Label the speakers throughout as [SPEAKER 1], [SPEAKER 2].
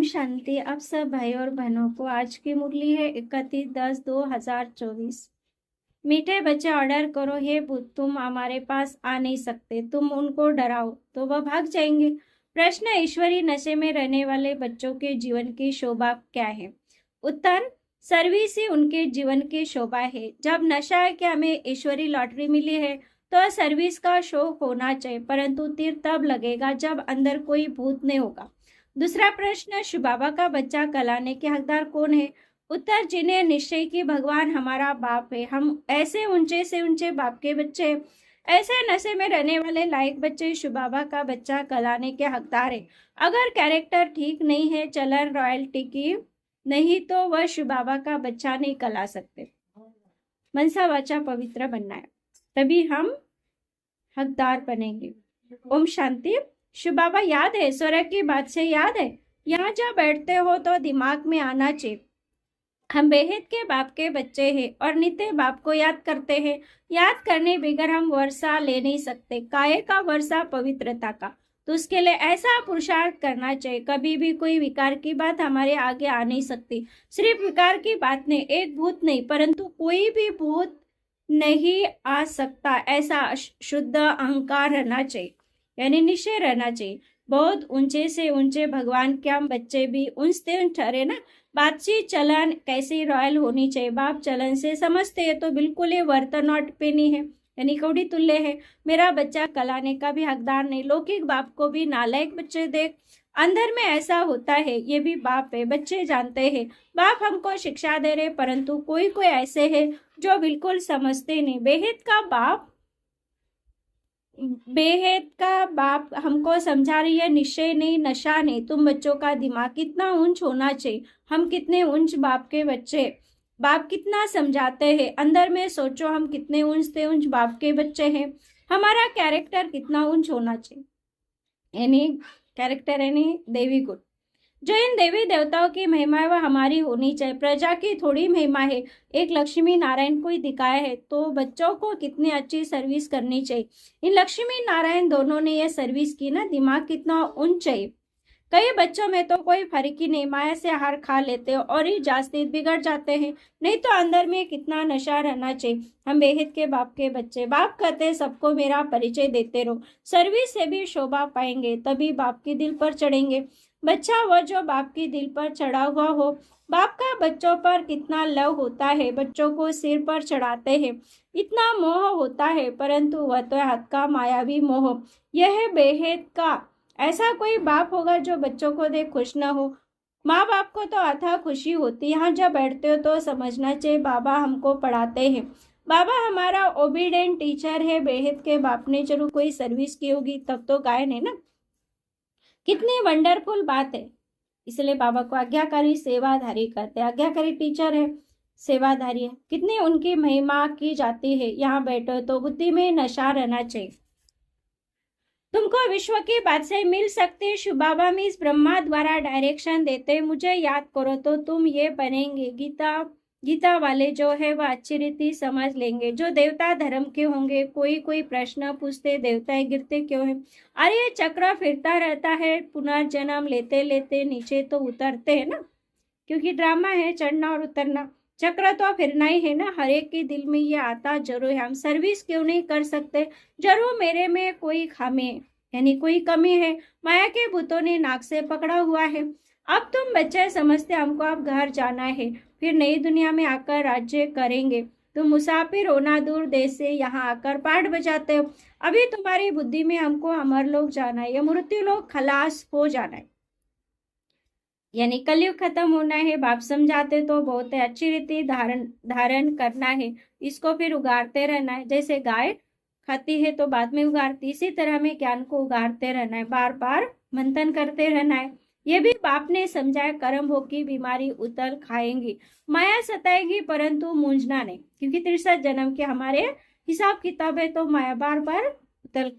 [SPEAKER 1] ओम शांति। आप सब भाई और बहनों को आज की मुरली है 31/10/2024। मीठे बच्चे ऑर्डर करो, हे भूत तुम हमारे पास आ नहीं सकते, तुम उनको डराओ तो वह भाग जाएंगे। प्रश्न, ईश्वरी नशे में रहने वाले बच्चों के जीवन की शोभा क्या है? उत्तर, सर्विस ही उनके जीवन की शोभा है। जब नशा है कि हमें ईश्वरी लॉटरी मिली है तो सर्विस का शौक होना चाहिए, परंतु तीर तब लगेगा जब अंदर कोई भूत नहीं होगा। दूसरा प्रश्न, शिव बाबा का बच्चा कहलाने के हकदार कौन है? उत्तर, जिन्हें निश्चय की भगवान हमारा बाप है। हम ऐसे ऊंचे से ऊंचे बाप के बच्चे, ऐसे नशे में रहने वाले लायक बच्चे शिव बाबा का बच्चा कहलाने के हकदार है। अगर कैरेक्टर ठीक नहीं है, चलन रॉयल्टी की नहीं, तो वह शिव बाबा का बच्चा नहीं कहला सकते। मनसा वाचा पवित्र बनना है, तभी हम हकदार बनेंगे। ओम शांति। शिव बाबा याद है, स्वर्ग की बात से याद है। यहाँ जब बैठते हो तो दिमाग में आना चाहिए, हम बेहद के बाप के बच्चे हैं और नित्य बाप को याद करते हैं। याद करने बगैर हम वर्षा ले नहीं सकते। काय का वर्षा पवित्रता का, तो उसके लिए ऐसा पुरुषार्थ करना चाहिए। कभी भी कोई विकार की बात हमारे आगे आ नहीं सकती। सिर्फ विकार की बात नहीं, एक भूत नहीं, परंतु कोई भी भूत नहीं आ सकता, ऐसा शुद्ध अहंकार रहना चाहिए, यानी निश्चय रहना चाहिए। बहुत ऊंचे से ऊंचे भगवान के हम बच्चे भी ऊंचते ठहरे ना। बातचीत चलन कैसी रॉयल होनी चाहिए, बाप चलन से समझते हैं तो बिल्कुल ये वर्तनॉट पे नहीं है, यानी कौड़ी तुल्य है। मेरा बच्चा कहलाने का भी हकदार नहीं। लौकिक बाप को भी नालायक बच्चे देख, अंदर में ऐसा होता है, ये भी बाप है। बच्चे जानते हैं बाप हमको शिक्षा दे रहे, परंतु कोई कोई ऐसे है जो बिल्कुल समझते नहीं। बेहद का बाप हमको समझा रही है, निश्चय नहीं, नशा नहीं। तुम बच्चों का दिमाग कितना ऊंच होना चाहिए। हम कितने ऊंच बाप के बच्चे, बाप कितना समझाते हैं। अंदर में सोचो, हम कितने ऊंच से ऊंच बाप के बच्चे हैं। हमारा कैरेक्टर कितना ऊंच होना चाहिए, यानी कैरेक्टर यानी देवी गुण। जो इन देवी देवताओं की महिमा है वह हमारी होनी चाहिए। प्रजा की थोड़ी महिमा है, एक लक्ष्मी नारायण को ही दिखाया है, तो बच्चों को कितनी अच्छी सर्विस करनी चाहिए। इन लक्ष्मी नारायण दोनों ने यह सर्विस की ना, दिमाग कितना ऊंच चाहिए। कई बच्चों में तो कोई फर्क ही नहीं, माया से हार खा लेते हो और ही जास्ती बिगड़ जाते हैं। नहीं तो अंदर में कितना नशा रहना चाहिए। हम बेहद के बाप के बच्चे, बाप कहते सबको मेरा परिचय देते रहो, सर्विस से भी शोभा पाएंगे, तभी बाप के दिल पर चढ़ेंगे। बच्चा वह जो बाप के दिल पर चढ़ा हुआ हो। बाप का बच्चों पर कितना लव होता है, बच्चों को सिर पर चढ़ाते हैं, इतना मोह होता है, परंतु वह तो हाथ का मायावी मोह। यह है बेहद का। ऐसा कोई बाप होगा जो बच्चों को देख खुश न हो? माँ बाप को तो अथाह खुशी होती। यहाँ जब बैठते हो तो समझना चाहिए बाबा हमको पढ़ाते हैं, बाबा हमारा ओबीडेंट टीचर है। बेहद के बाप ने जरूर कोई सर्विस की होगी, तब तो गायन है ना। कितनी वंडरफुल बात है। इसलिए बाबा को आज्ञाकारी सेवाधारी कहते हैं। आज्ञाकारी टीचर है, सेवाधारी है, कितनी उनकी महिमा की जाती है। यहाँ बैठो तो बुद्धि में नशा रहना चाहिए। तुमको विश्व की बात से मिल सकते हैं। शिव बाबा में इस ब्रह्मा द्वारा डायरेक्शन देते, मुझे याद करो तो तुम ये बनेंगे। गीता वाले जो है वह अच्छी रीति समझ लेंगे। जो देवता धर्म के होंगे, कोई प्रश्न पूछते देवताएं गिरते क्यों है? अरे ये चक्र फिरता रहता है, पुनर्जन्म लेते लेते नीचे तो उतरते हैं ना, क्योंकि ड्रामा है चढ़ना और उतरना। चक्र तो फिरना ही है ना। हर एक के दिल में ये आता जरूर है, हम सर्विस क्यों नहीं कर सकते? जरूर मेरे में कोई खामी है, यानी कोई कमी है। माया के भूतों ने नाक से पकड़ा हुआ है। अब तुम बच्चे समझते हमको अब घर जाना है, फिर नई दुनिया में आकर राज्य करेंगे। तुम मुसाफिर होना, दूर देश से यहाँ आकर पाठ बजाते हो। अभी तुम्हारी बुद्धि में हमको अमर लोग जाना है या मृत्यु लोग खलास हो जाना है, यानी कलयुग खत्म होना है। बाप समझाते तो बहुत अच्छी रीति धारण करना है, इसको फिर उगारते रहना है। जैसे गाय खाती है तो बाद में उगारती, इसी तरह में ज्ञान को उगारते रहना है, बार बार मंथन करते रहना है। ये भी बाप ने समझाया, कर्म भोग की बीमारी उतल खाएंगी, माया सताएगी, परंतु मूंझना नहीं, क्योंकि 63 जन्म के हमारे हिसाब किताब है, तो माया बार बार उतल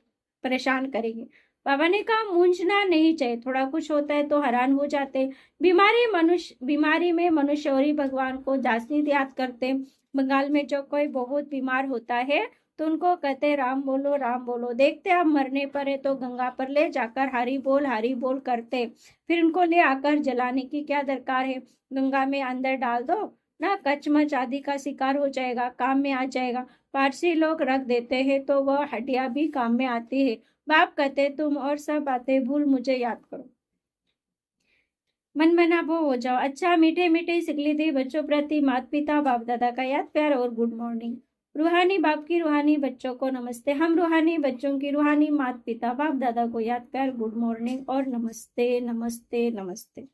[SPEAKER 1] परेशान करेगी। बाबा ने कहा मूंझना नहीं चाहिए, थोड़ा कुछ होता है तो हैरान हो जाते। बीमारी में मनुष्य और ही भगवान को जास्ती याद करते। बंगाल में जो कोई बहुत बीमार होता है तो उनको कहते राम बोलो। देखते अब मरने पर है तो गंगा पर ले जाकर हरि बोल करते। फिर उनको ले आकर जलाने की क्या दरकार है, गंगा में अंदर डाल दो ना, कचमच आदि का शिकार हो जाएगा, काम में आ जाएगा। पारसी लोग रख देते हैं तो वह हड्डियां भी काम में आती है। बाप कहते तुम और सब बातें भूल मुझे याद करो, मन बना वो हो जाओ। अच्छा मीठे मीठे सिकली थी बच्चों प्रति माता पिता बाप दादा का याद प्यार और गुड मॉर्निंग। रूहानी बाप की रूहानी बच्चों को नमस्ते। हम रूहानी बच्चों की रूहानी माता पिता बाप दादा को याद प्यार गुड मॉर्निंग और नमस्ते नमस्ते नमस्ते।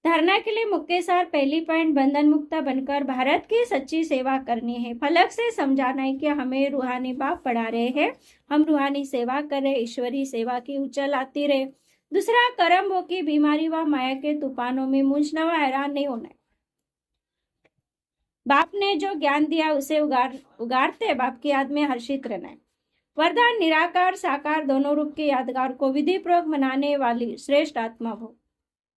[SPEAKER 1] धारणा के लिए मुख्य सार पहली पॉइंट, बंधन मुक्त बनकर भारत की सच्ची सेवा करनी है। फलक से समझाना है कि हमें रूहानी बाप पढ़ा रहे हैं, हम रूहानी सेवा करें, ईश्वरी सेवा की उछल आती रहे। दूसरा, कर्म भोग की बीमारी व माया के तूफानों में मूंझना व हैरान नहीं होना है। बाप ने जो ज्ञान दिया उसे उगारते बाप की याद में हर्षित रहना है। वरदान, निराकार साकार दोनों रूप के यादगार को विधि पूर्वक मनाने वाली श्रेष्ठ आत्मा भोग।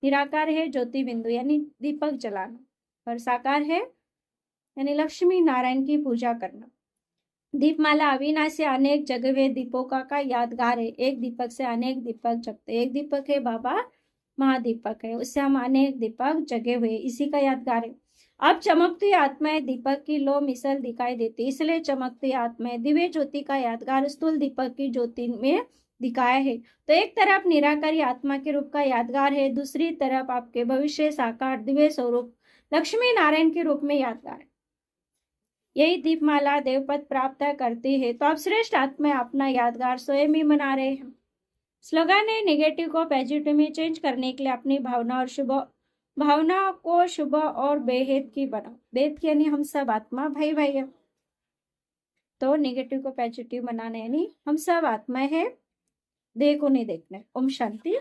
[SPEAKER 1] निराकार है ज्योति बिंदु यानी दीपक जलाना, और साकार है यानी लक्ष्मी नारायण की पूजा करना। दीपमाला अविनाशी अनेक जगवे दीपों का यादगार है। एक दीपक से अनेक दीपक जगते, एक दीपक है बाबा महादीपक है, उससे हम अनेक दीपक जगे हुए, इसी का यादगार है। अब चमकती आत्माएं दीपक की लो मिसल दिखाई देती, इसलिए चमकती आत्माएं दिव्य ज्योति का यादगार स्थूल दीपक की ज्योति में दिखाया है। तो एक तरफ निराकारी आत्मा के रूप का यादगार है, दूसरी तरफ आपके भविष्य साकार दिव्य स्वरूप लक्ष्मी नारायण के रूप में यादगार है। यही दीपमाला देवपद प्राप्त करती है। तो आप श्रेष्ठ आत्मा अपना यादगार स्वयं ही मना रहे हैं। स्लोगन है, नेगेटिव को पॉजिटिव में चेंज करने के लिए अपनी भावना को शुभ और बेहद की बनाओ। बेहद की यानी हम सब आत्मा भाई भाई है, तो नेगेटिव को पॉजिटिव बनाना यानी हम सब आत्मा है, देह को नहीं देखना। ओम शांति।